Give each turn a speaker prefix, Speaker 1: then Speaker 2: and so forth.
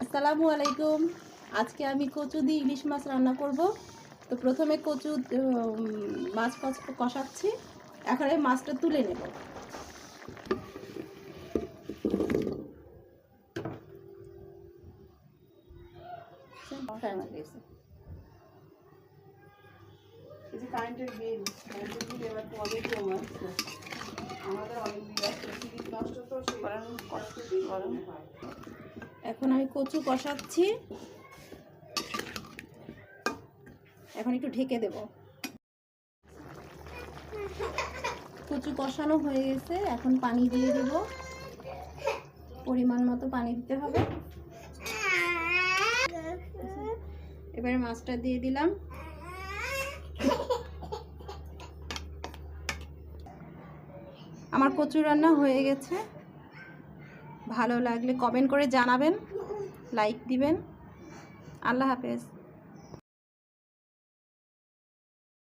Speaker 1: আসসালামু আলাইকুম। আজকে আমি কচু দিয়ে ইলিশ মাছ রান্না করব। তো প্রথমে কচু মাছ কষাচ্ছি। এখন এই মাছটা তুলে নেব।
Speaker 2: কারেন্টের বিল এবার পরে জমা আমাদের অনেক বিল আসছে, সিরিজ নষ্ট তো
Speaker 1: এখন আমি কচু কষাচ্ছি। এখন একটু ঢেকে দেব। কচু কষানো হয়ে গেছে, এখন পানি দিয়ে দেব। পরিমাণ মতো পানি দিতে হবে। এবারে মাছটা দিয়ে দিলাম। আমার কচু রান্না হয়ে গেছে। ভালো লাগলে কমেন্ট করে জানাবেন, লাইক দিবেন। আল্লাহ হাফেজ।